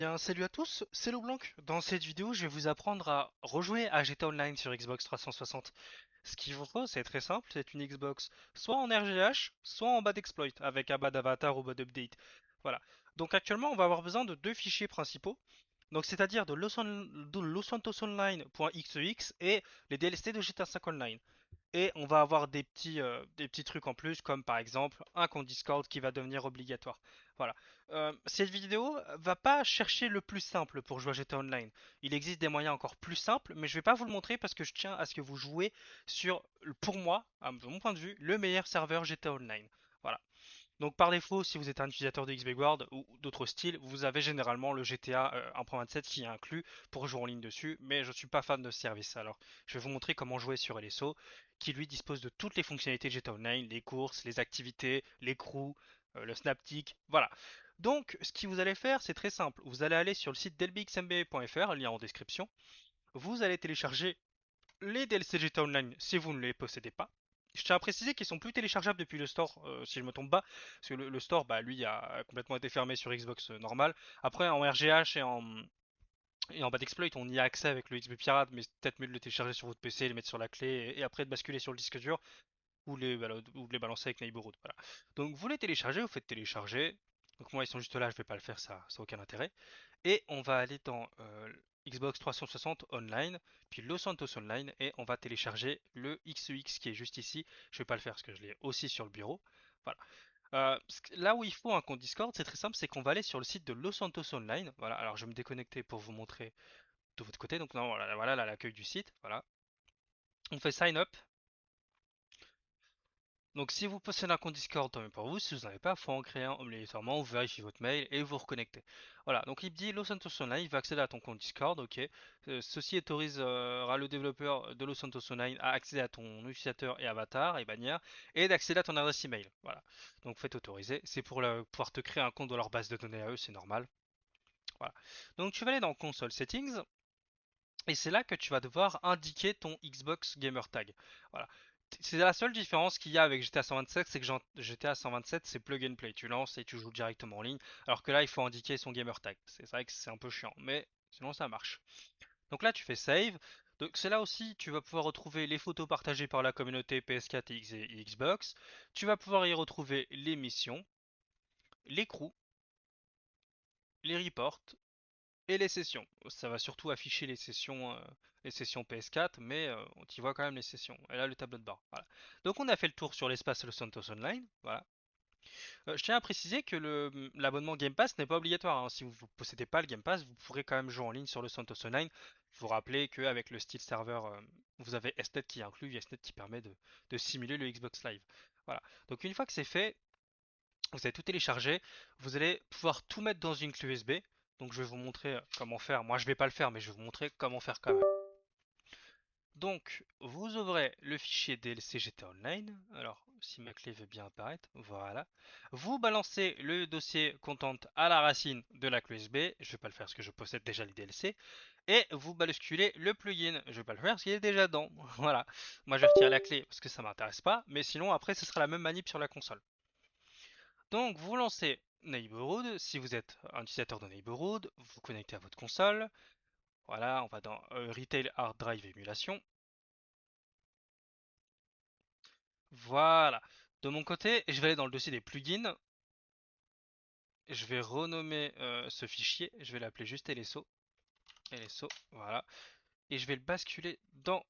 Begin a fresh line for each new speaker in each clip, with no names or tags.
Bien, salut à tous, c'est Leblanc. Dans cette vidéo, je vais vous apprendre à rejouer à GTA Online sur Xbox 360. Ce qu'il vous faut, c'est très simple, c'est une Xbox soit en RGH, soit en bas d'exploit, avec un bas d'avatar ou bas d'update. Voilà. Donc actuellement, on va avoir besoin de deux fichiers principaux. Donc c'est-à-dire de Los Santos Online.exe et les DLC de GTA 5 Online. Et on va avoir des petits trucs en plus, comme par exemple un compte Discord qui va devenir obligatoire. Voilà. Cette vidéo va pas chercher le plus simple pour jouer à GTA Online. Il existe des moyens encore plus simples, mais je vais pas vous le montrer parce que je tiens à ce que vous jouez sur, pour moi, de mon point de vue, le meilleur serveur GTA Online. Voilà. Donc par défaut, si vous êtes un utilisateur de XP Guard ou d'autres styles, vous avez généralement le GTA 1.27 qui est inclus pour jouer en ligne dessus, mais je ne suis pas fan de ce service. Alors je vais vous montrer comment jouer sur LSO, qui lui dispose de toutes les fonctionnalités de GTA Online, les courses, les activités, les crews, le snaptic, voilà. Donc ce que vous allez faire, c'est très simple. Vous allez aller sur le site delbixmb.fr, lien en description. Vous allez télécharger les DLC GTA Online si vous ne les possédez pas. Je tiens à préciser qu'ils sont plus téléchargeables depuis le store, si je me trompe pas, parce que le store, bah, lui, a complètement été fermé sur Xbox normal. Après, en RGH et en bas d'exploit, on y a accès avec le XB Pirate, mais c'est peut-être mieux de le télécharger sur votre PC, le mettre sur la clé, et après de basculer sur le disque dur, ou de les balancer avec Neighborhood. Voilà. Donc vous les téléchargez, vous faites télécharger. Donc moi, ils sont juste là, je vais pas le faire, ça n'a aucun intérêt. Et on va aller dans Xbox 360 Online, puis Los Santos Online, et on va télécharger le XUX qui est juste ici. Je vais pas le faire parce que je l'ai aussi sur le bureau. Voilà. Là où il faut un compte Discord, c'est très simple, c'est qu'on va aller sur le site de Los Santos Online. Voilà, alors je vais me déconnecter pour vous montrer de votre côté. Donc non, voilà, voilà là, l'accueil du site. Voilà. On fait sign up. Donc si vous possédez un compte Discord, tant mieux pour vous. Si vous n'en avez pas, il faut en créer un obligatoirement. Vous vérifiez votre mail et vous vous reconnectez. Voilà, donc il me dit Los Santos Online, il va accéder à ton compte Discord, ok. Ceci autorisera le développeur de Los Santos Online à accéder à ton utilisateur et avatar et bannière et d'accéder à ton adresse email. Voilà, donc faites autoriser. C'est pour pouvoir te créer un compte dans leur base de données à eux, c'est normal. Voilà, donc tu vas aller dans Console Settings. Et c'est là que tu vas devoir indiquer ton Xbox Gamer Tag. Voilà. C'est la seule différence qu'il y a avec GTA 127, c'est que GTA 127 c'est plug and play, tu lances et tu joues directement en ligne, alors que là il faut indiquer son gamer tag. C'est vrai que c'est un peu chiant, mais sinon ça marche. Donc là tu fais save. Donc c'est là aussi tu vas pouvoir retrouver les photos partagées par la communauté PS4 et Xbox. Tu vas pouvoir y retrouver les missions, les crews, les reports, et les sessions. Ça va surtout afficher les sessions PS4, mais on y voit quand même les sessions. Et là, le tableau de bord. Voilà. Donc, on a fait le tour sur l'espace Los Santos Online. Voilà. Je tiens à préciser que l'abonnement Game Pass n'est pas obligatoire, hein. Si vous ne possédez pas le Game Pass, vous pourrez quand même jouer en ligne sur le Santos Online. Il faut rappeler qu'avec le style serveur, vous avez SNET qui est inclus, SNET qui permet de simuler le Xbox Live. Voilà. Donc une fois que c'est fait, vous allez tout télécharger, vous allez pouvoir tout mettre dans une clé USB. Donc je vais vous montrer comment faire. Moi je vais pas le faire, mais je vais vous montrer comment faire quand même. Donc vous ouvrez le fichier DLC GTA Online. Alors si ma clé veut bien apparaître, voilà. Vous balancez le dossier content à la racine de la clé USB. Je vais pas le faire parce que je possède déjà les DLC. Et vous basculez le plugin. Je vais pas le faire parce qu'il est déjà dedans. Voilà. Moi je vais retirer la clé parce que ça m'intéresse pas. Mais sinon après ce sera la même manip sur la console. Donc vous lancez Neighborhood, si vous êtes un utilisateur de Neighborhood, vous vous connectez à votre console. Voilà, on va dans Retail Hard Drive Emulation. Voilà. De mon côté, je vais aller dans le dossier des plugins. Je vais renommer ce fichier. Je vais l'appeler juste LSO. LSO, voilà. Et je vais le basculer dans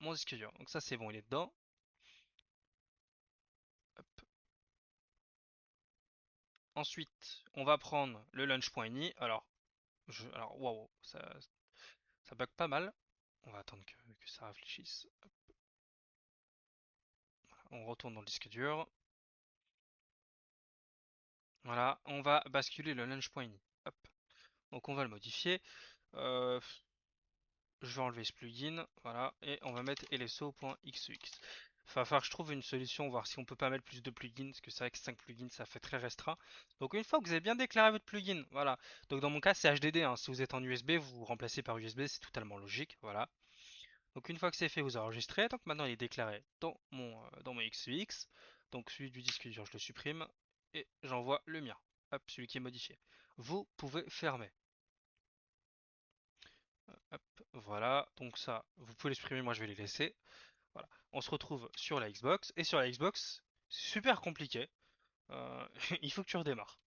mon disque dur. Donc ça c'est bon, il est dedans. Hop. Ensuite, on va prendre le launch.ini. Alors, waouh, ça bug pas mal. On va attendre que ça réfléchisse. On retourne dans le disque dur. Voilà, on va basculer le launch.ini. Hop. Donc on va le modifier. Euh, je vais enlever ce plugin. Voilà. Et on va mettre lso.xux. Il va falloir que je trouve une solution, voir si on peut pas mettre plus de plugins, parce que c'est vrai que 5 plugins ça fait très restreint. Donc une fois que vous avez bien déclaré votre plugin, voilà. Donc dans mon cas c'est HDD, hein. Si vous êtes en USB, vous remplacez par USB, c'est totalement logique. Voilà. Donc une fois que c'est fait, vous enregistrez. Donc maintenant il est déclaré dans mon XUX. Donc celui du disque dur, je le supprime et j'envoie le mien. Hop, celui qui est modifié. Vous pouvez fermer. Hop, voilà, donc ça, vous pouvez l'exprimer, moi je vais les laisser. Voilà, on se retrouve sur la Xbox, et sur la Xbox, c'est super compliqué. Il faut que tu redémarres.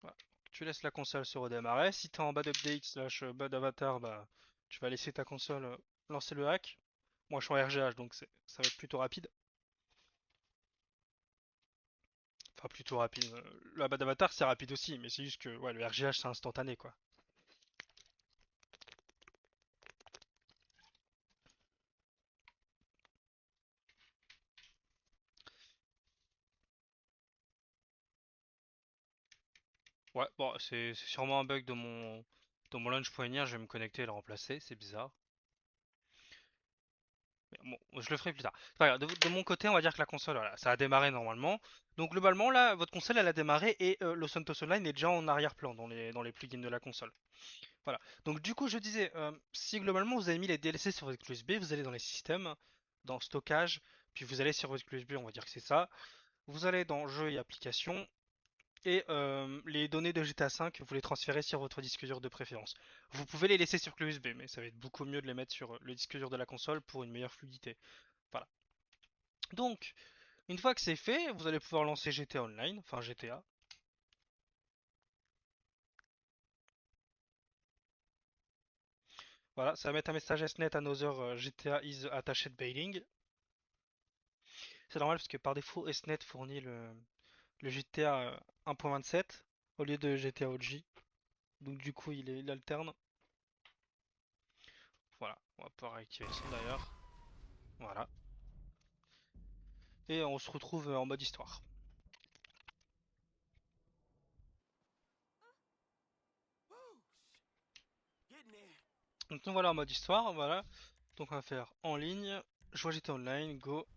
Voilà. Tu laisses la console se redémarrer. Si t'es en bad update slash bad avatar, bah tu vas laisser ta console lancer le hack. Moi je suis en RGH donc ça va être plutôt rapide. Enfin plutôt rapide. La bad avatar c'est rapide aussi, mais c'est juste que ouais, le RGH c'est instantané quoi. Ouais, bon c'est sûrement un bug de mon launch poignard, je vais me connecter et le remplacer, c'est bizarre. Mais bon, je le ferai plus tard. C'est pas grave, de mon côté, on va dire que la console, voilà, ça a démarré normalement. Donc globalement, là, votre console, elle a démarré et Los Santos Online est déjà en arrière-plan dans les plugins de la console. Voilà. Donc du coup, je disais, si globalement vous avez mis les DLC sur votre clé USB, vous allez dans les systèmes, dans stockage, puis vous allez sur votre clé USB, on va dire que c'est ça. Vous allez dans jeux et applications, et les données de GTA V, vous les transférez sur votre disque dur de préférence. Vous pouvez les laisser sur clé USB, mais ça va être beaucoup mieux de les mettre sur le disque dur de la console pour une meilleure fluidité. Voilà. Donc, une fois que c'est fait, vous allez pouvoir lancer GTA Online, enfin GTA. Voilà, ça va mettre un message SNET Another GTA is attached bailing. C'est normal parce que par défaut SNET fournit le GTA 1.27 au lieu de GTA OG. Donc du coup il alterne. Voilà, on va pouvoir activer le son d'ailleurs. Voilà. Et on se retrouve en mode histoire. Donc nous voilà en mode histoire, voilà. Donc on va faire en ligne, jouer GTA Online, go.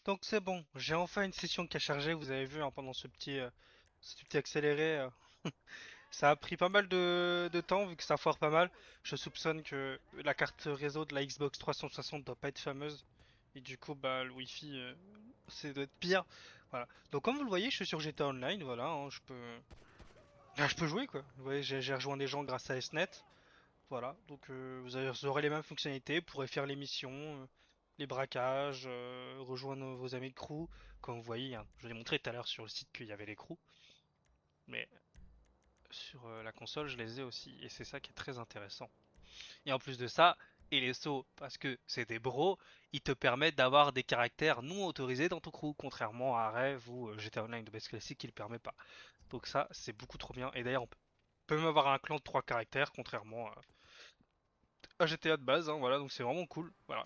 Donc c'est bon, j'ai enfin une session qui a chargé, vous avez vu hein, pendant ce petit accéléré. Ça a pris pas mal de temps vu que ça foire pas mal. Je soupçonne que la carte réseau de la Xbox 360 doit pas être fameuse. Et du coup, bah, le Wi-Fi, c'est doit être pire. Voilà. Donc comme vous le voyez, je suis sur GTA Online, voilà, hein, je peux jouer quoi. Vous voyez, j'ai rejoint des gens grâce à SNET. Voilà, donc vous aurez les mêmes fonctionnalités, vous pourrez faire les missions, les braquages, rejoindre vos amis de crew. Comme vous voyez, hein, je vous ai montré tout à l'heure sur le site qu'il y avait les crews. Mais sur la console, je les ai aussi, et c'est ça qui est très intéressant. Et en plus de ça, et les sauts, parce que c'est des bros, ils te permettent d'avoir des caractères non autorisés dans ton crew, contrairement à Rêve ou GTA Online de base classique qui le permet pas. Donc ça, c'est beaucoup trop bien. Et d'ailleurs, on peut même avoir un clan de 3 caractères, contrairement à GTA de base, hein, voilà, donc c'est vraiment cool. Voilà.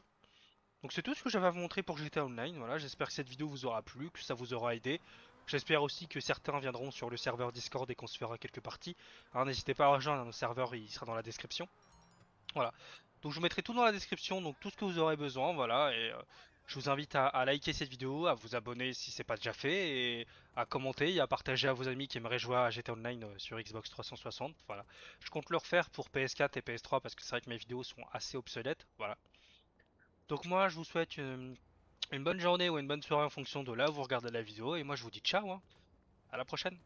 Donc c'est tout ce que j'avais à vous montrer pour GTA Online. Voilà, j'espère que cette vidéo vous aura plu, que ça vous aura aidé. J'espère aussi que certains viendront sur le serveur Discord et qu'on se fera quelques parties. Alors n'hésitez pas à rejoindre nos serveurs, il sera dans la description. Voilà. Donc je vous mettrai tout dans la description, donc tout ce que vous aurez besoin, voilà. Et je vous invite à liker cette vidéo, à vous abonner si c'est pas déjà fait, et à commenter et à partager à vos amis qui aimeraient jouer à GTA Online sur Xbox 360. Voilà. Je compte le refaire pour PS4 et PS3 parce que c'est vrai que mes vidéos sont assez obsolètes. Voilà. Donc moi je vous souhaite une bonne journée ou une bonne soirée en fonction de là où vous regardez la vidéo, et moi je vous dis ciao, hein. À la prochaine.